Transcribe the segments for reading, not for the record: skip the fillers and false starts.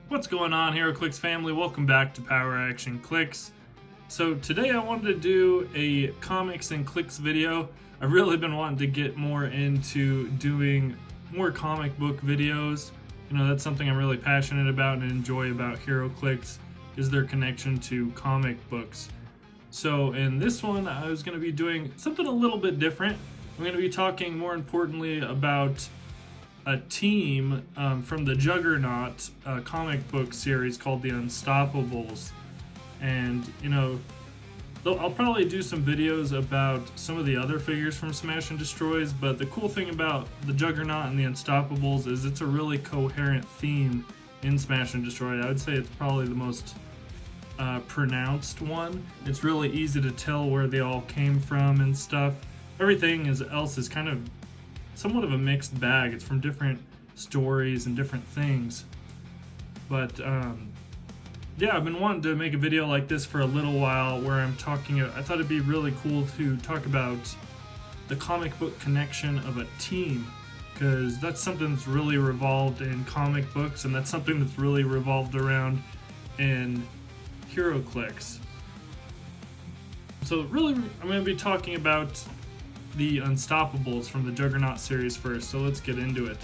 What's going on here, Clix family? Welcome back to Power Action Clix. So today I wanted to do a comics and Clix video. I've really been wanting to get more into doing more comic book videos. You know, that's something I'm really passionate about and enjoy about HeroClix, is their connection to comic books. So in this one, I was going to be doing something a little bit different. I'm going to be talking more importantly about a team from the Juggernaut comic book series called the Unstopables. And, you know, I'll probably do some videos about some of the other figures from Smash and Destroys, but the cool thing about the Juggernaut and the Unstopables is it's a really coherent theme in Smash and Destroy. I would say it's probably the most pronounced one. It's really easy to tell where they all came from and stuff. Everything else is kind of somewhat of a mixed bag. It's from different stories and different things. But yeah, I've been wanting to make a video like this for a little while where I'm talking. I thought it'd be really cool to talk about the comic book connection of a team, because that's something that's really revolved in comic books, and that's something that's really revolved around in HeroClix. So really, I'm going to be talking about the Unstopables from the Juggernaut series first, so let's get into it.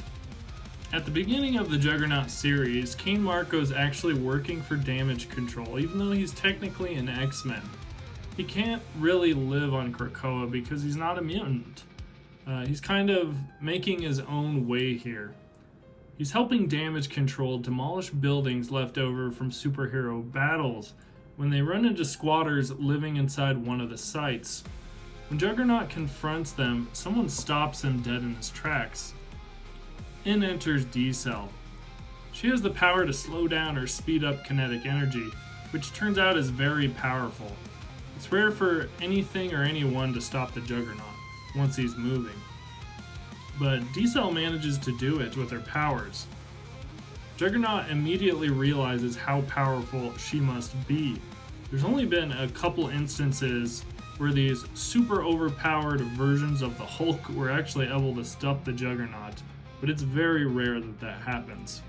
At the beginning of the Juggernaut series, King Marco's actually working for Damage Control, even though he's technically an X-Men. He can't really live on Krakoa because he's not a mutant. He's kind of making his own way here. He's helping Damage Control demolish buildings left over from superhero battles when they run into squatters living inside one of the sites. When Juggernaut confronts them, someone stops him dead in his tracks. In enters D-Cell. She has the power to slow down or speed up kinetic energy, which turns out is very powerful. It's rare for anything or anyone to stop the Juggernaut once he's moving. But D-Cell manages to do it with her powers. Juggernaut immediately realizes how powerful she must be. There's only been a couple instances where these super overpowered versions of the Hulk were actually able to stop the Juggernaut, but it's very rare that that happens.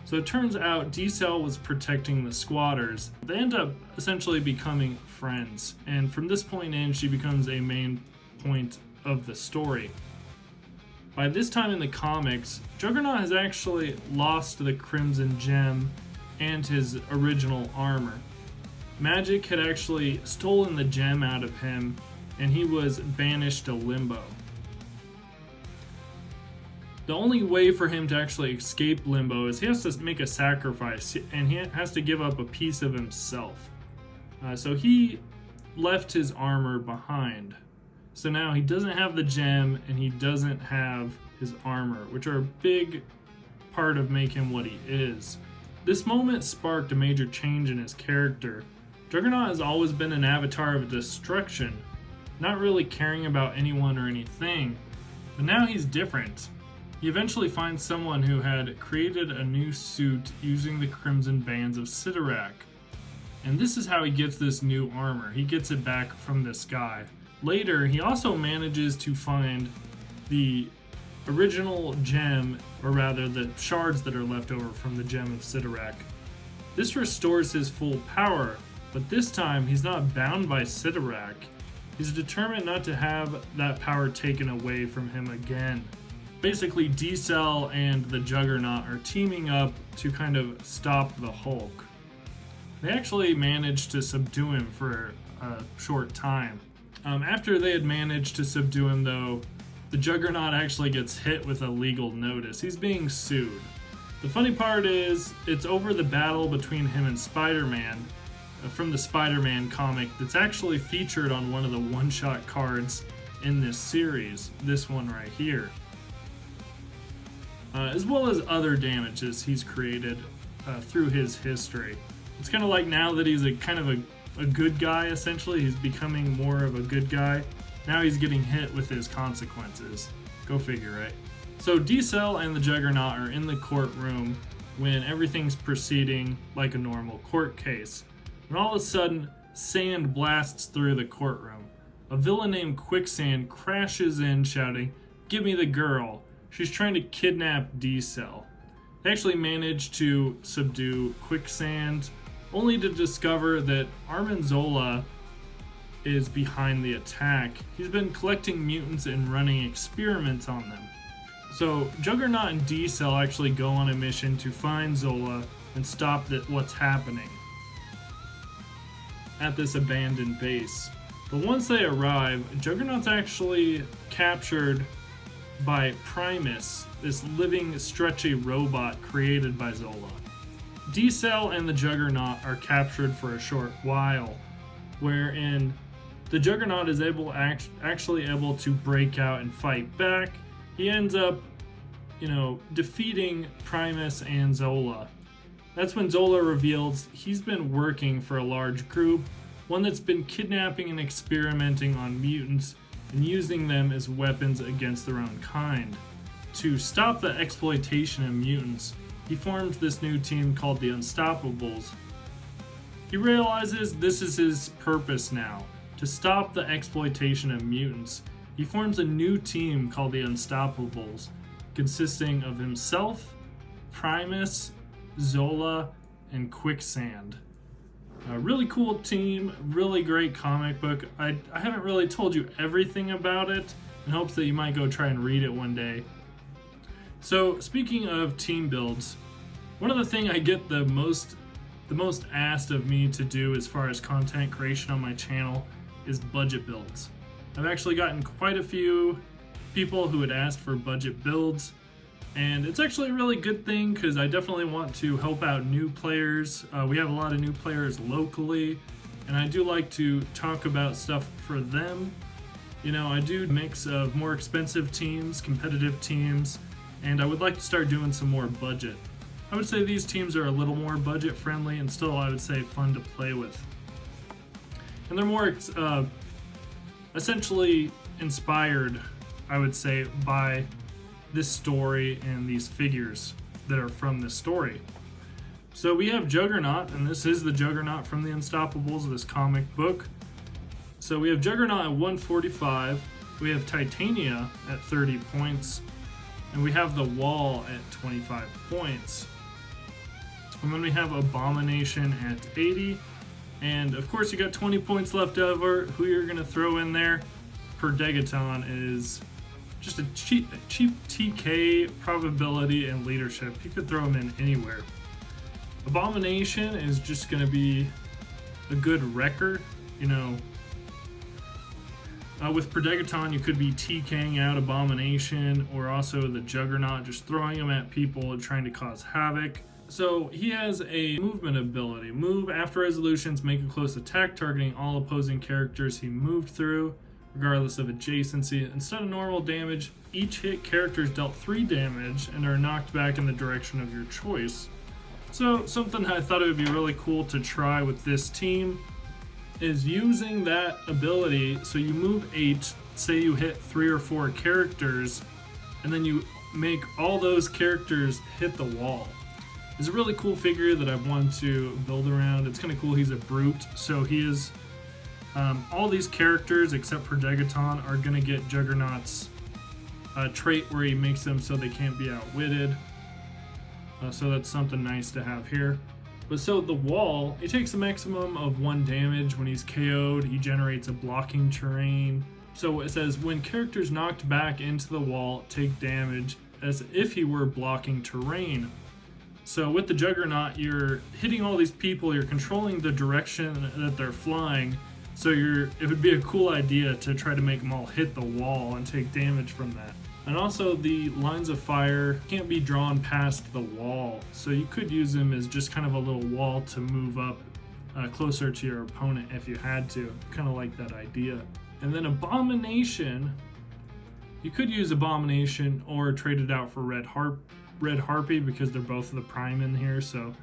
So it turns out D-Cell was protecting the squatters. They end up essentially becoming friends, and from this point in, she becomes a main point of the story. By this time in the comics, Juggernaut has actually lost the Crimson Gem and his original armor. Magic had actually stolen the gem out of him, and he was banished to Limbo. The only way for him to actually escape Limbo is he has to make a sacrifice, and he has to give up a piece of himself. So he left his armor behind. So now he doesn't have the gem, and he doesn't have his armor, which are a big part of making him what he is. This moment sparked a major change in his character. Juggernaut has always been an avatar of destruction, not really caring about anyone or anything, but now he's different. He eventually finds someone who had created a new suit using the Crimson Bands of Sidorak, and this is how he gets this new armor. He gets it back from this guy. Later, he also manages to find the original gem, or rather the shards that are left over from the Gem of Sidorak. This restores his full power, but this time he's not bound by Sidorak. He's determined not to have that power taken away from him again. Basically, D-Cell and the Juggernaut are teaming up to kind of stop the Hulk. They actually managed to subdue him for a short time. After they had managed to subdue him, though, the Juggernaut actually gets hit with a legal notice. He's being sued. The funny part is, it's over the battle between him and Spider-Man from the Spider-Man comic that's actually featured on one of the one-shot cards in this series, this one right here. As well as other damages he's created through his history. It's kind of like now that he's a good guy, essentially. He's becoming more of a good guy. Now he's getting hit with his consequences. Go figure, right? So D-Cell and the Juggernaut are in the courtroom when everything's proceeding like a normal court case. When all of a sudden, sand blasts through the courtroom. A villain named Quicksand crashes in shouting, "Give me the girl. She's trying to kidnap D-Cell." They actually managed to subdue Quicksand, only to discover that Armin Zola is behind the attack. He's been collecting mutants and running experiments on them. So Juggernaut and D-Cell actually go on a mission to find Zola and stop what's happening at this abandoned base. But once they arrive, Juggernaut's actually captured by Primus, this living, stretchy robot created by Zola. D-Cell and the Juggernaut are captured for a short while, wherein the Juggernaut is actually able to break out and fight back. He ends up, defeating Primus and Zola. That's when Zola reveals he's been working for a large group, one that's been kidnapping and experimenting on mutants and using them as weapons against their own kind. To stop the exploitation of mutants, he forms this new team called the Unstopables. He realizes this is his purpose now, to stop the exploitation of mutants. He forms a new team called the Unstopables, consisting of himself, Primus, Zola, and Quicksand. A really cool team, really great comic book. I haven't really told you everything about it in hopes that you might go try and read it one day. So speaking of team builds, one of the things I get the most asked of me to do as far as content creation on my channel is budget builds. I've actually gotten quite a few people who had asked for budget builds, and it's actually a really good thing because I definitely want to help out new players. We have a lot of new players locally, and I do like to talk about stuff for them. I do a mix of more expensive teams, competitive teams, and I would like to start doing some more budget. I would say these teams are a little more budget friendly and still, I would say, fun to play with. And they're more essentially inspired, I would say, by this story and these figures that are from this story. So we have Juggernaut, and this is the Juggernaut from the Unstopables, this comic book. So we have Juggernaut at 145, we have Titania at 30 points, and we have the Wall at 25 points. And then we have Abomination at 80, and of course you got 20 points left over. Who you're going to throw in there? Perdegaton is just a cheap TK probability and leadership. You could throw him in anywhere. Abomination is just going to be a good wrecker. With Perdegaton, you could be TKing out Abomination, or also the Juggernaut, just throwing him at people and trying to cause havoc. So he has a movement ability. Move after resolutions, make a close attack targeting all opposing characters he moved through, regardless of adjacency. Instead of normal damage, each hit character is dealt 3 damage and are knocked back in the direction of your choice. So something I thought it would be really cool to try with this team is using that ability. So you move 8, say you hit 3 or 4 characters, and then you make all those characters hit the wall. It's a really cool figure that I've wanted to build around. It's kind of cool. He's a brute, so he is all these characters except for Perdegaton are going to get Juggernaut's trait where he makes them so they can't be outwitted. So that's something nice to have here. But so the Wall, it takes a maximum of 1 damage. When he's KO'd, he generates a blocking terrain. So it says, when characters knocked back into the wall take damage as if he were blocking terrain. So with the Juggernaut, you're hitting all these people, you're controlling the direction that they're flying. So it would be a cool idea to try to make them all hit the wall and take damage from that. And also the lines of fire can't be drawn past the wall. So you could use them as just kind of a little wall to move up closer to your opponent if you had to. Kind of like that idea. And then Abomination, you could use Abomination or trade it out for Red Harpy because they're both the prime in here. So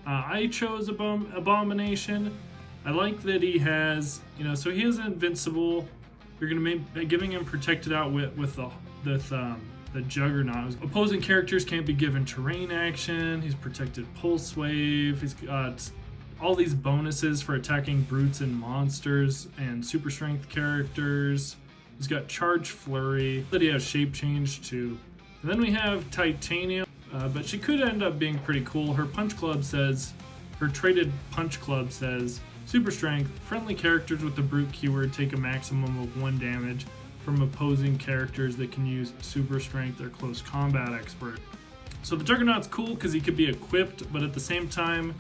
I chose Abomination. I like that he has, so he is invincible. You're going to be giving him protected out with the Juggernaut. Opposing characters can't be given terrain action. He's protected pulse wave. He's got all these bonuses for attacking brutes and monsters and super strength characters. He's got charge flurry that he has shape change too. And then we have Titanium. but she could end up being pretty cool. Her traded punch club says, super strength, friendly characters with the brute keyword take a maximum of 1 damage from opposing characters that can use super strength or close combat expert. So the Juggernaut's cool because he could be equipped, but at the same time,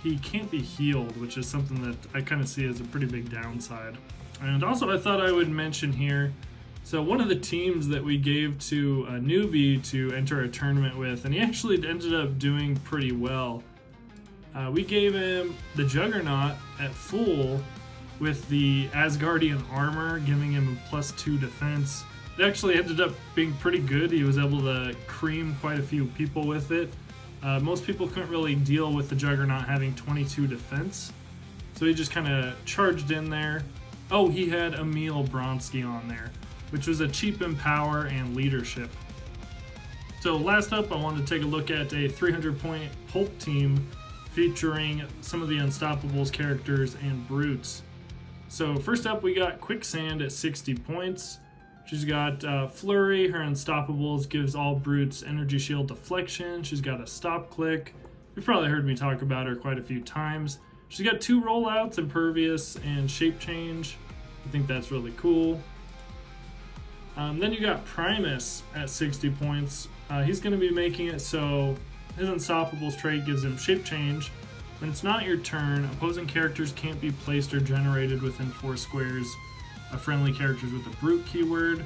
he can't be healed, which is something that I kind of see as a pretty big downside. And also I thought I would mention here, so one of the teams that we gave to a newbie to enter a tournament with, and he actually ended up doing pretty well. We gave him the Juggernaut at full with the Asgardian armor, giving him a +2 defense. It actually ended up being pretty good. He was able to cream quite a few people with it. Most people couldn't really deal with the Juggernaut having 22 defense, so he just kind of charged in there. Oh, he had Emil Bronski on there, which was a cheap in power and leadership. So last up, I wanted to take a look at a 300-point pulp team featuring some of the Unstopables characters and brutes. So first up, we got Quicksand at 60 points. She's got Flurry. Her Unstopables gives all brutes energy shield deflection. She's got a stop click. You've probably heard me talk about her quite a few times. She's got 2 rollouts, Impervious and Shape Change. I think that's really cool. Then you got Primus at 60 points. He's going to be making it so his Unstopables trait gives him Shape Change. When it's not your turn, opposing characters can't be placed or generated within 4 squares of friendly characters with a brute keyword.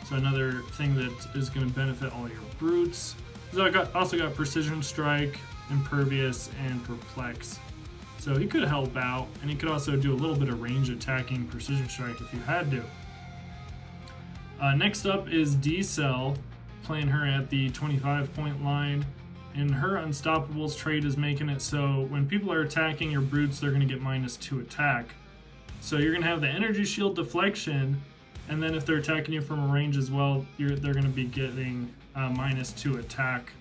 So another thing that is going to benefit all your brutes. So I also got Precision Strike, Impervious, and Perplex. So he could help out, and he could also do a little bit of range attacking Precision Strike if you had to. Next up is D-Cell, playing her at the 25-point line. And her Unstopables trait is making it so when people are attacking your brutes, they're going to get -2 attack. So you're going to have the energy shield deflection, and then if they're attacking you from a range as well, they're going to be getting -2 attack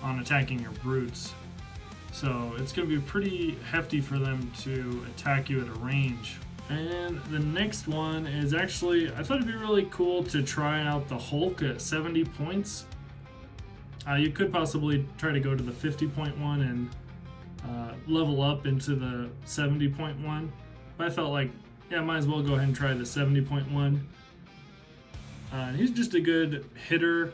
on attacking your brutes. So it's going to be pretty hefty for them to attack you at a range. And the next one is actually, I thought it'd be really cool to try out the Hulk at 70 points. You could possibly try to go to the 50-point one and level up into the 70-point one. But I felt like, yeah, might as well go ahead and try the 70-point one. He's just a good hitter,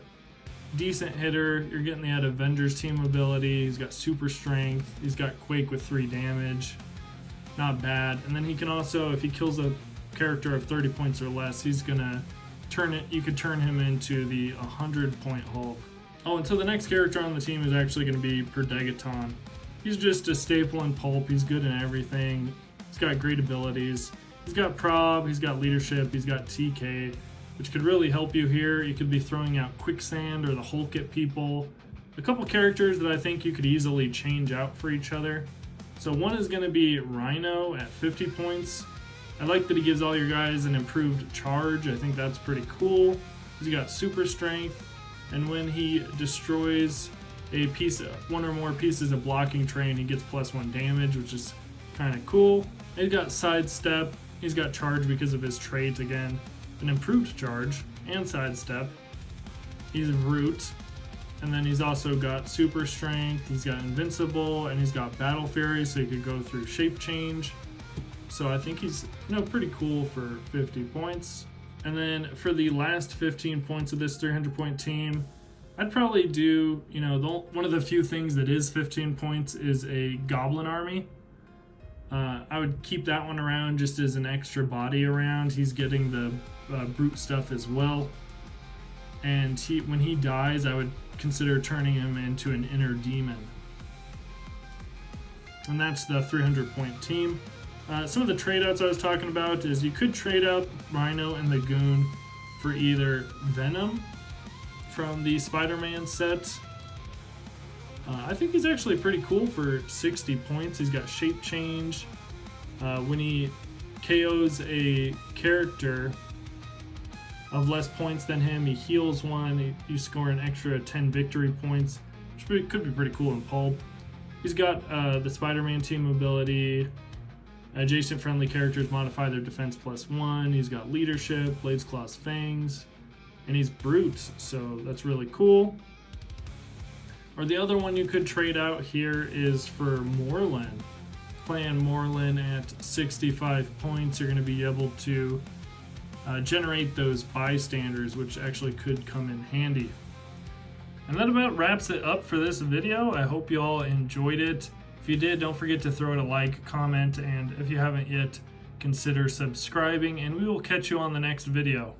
decent hitter. You're getting the Avengers team ability. He's got super strength. He's got Quake with 3 damage. Not bad. And then he can also, if he kills a character of 30 points or less, he's gonna turn it. You could turn him into the 100-point Hulk. Oh, and so the next character on the team is actually going to be Perdegaton. He's just a staple in pulp. He's good in everything. He's got great abilities. He's got prob, he's got leadership, he's got TK, which could really help you here. You could be throwing out Quicksand or the Hulk at people. A couple characters that I think you could easily change out for each other. So one is going to be Rhino at 50 points. I like that he gives all your guys an improved charge. I think that's pretty cool. He's got super strength. And when he destroys a piece of, 1 or more pieces of blocking terrain, he gets +1 damage, which is kind of cool. He's got sidestep. He's got charge because of his trait again, an improved charge and sidestep. He's a brute, and then he's also got super strength. He's got invincible, and he's got battle fury, so he could go through shape change. So I think he's pretty cool for 50 points. And then for the last 15 points of this 300-point team, I'd probably do, one of the few things that is 15 points is a Goblin Army. I would keep that one around just as an extra body around. He's getting the brute stuff as well. And when he dies, I would consider turning him into an inner demon. And that's the 300-point team. Some of the trade outs I was talking about is you could trade out Rhino and the Goon for either Venom from the Spider-Man set. I think he's actually pretty cool for 60 points. He's got shape change. When he KOs a character of less points than him, he heals 1. You score an extra 10 victory points, which could be pretty cool in pulp. He's got the Spider-Man team ability. Adjacent friendly characters modify their defense +1. He's got leadership, blades, claws, fangs, and he's brute, so that's really cool. Or the other one you could trade out here is for Moreland. Playing Moreland at 65 points, you're going to be able to generate those bystanders, which actually could come in handy. And that about wraps it up for this video. I hope you all enjoyed it. If you did, don't forget to throw it a like, comment, and if you haven't yet, consider subscribing, and we will catch you on the next video.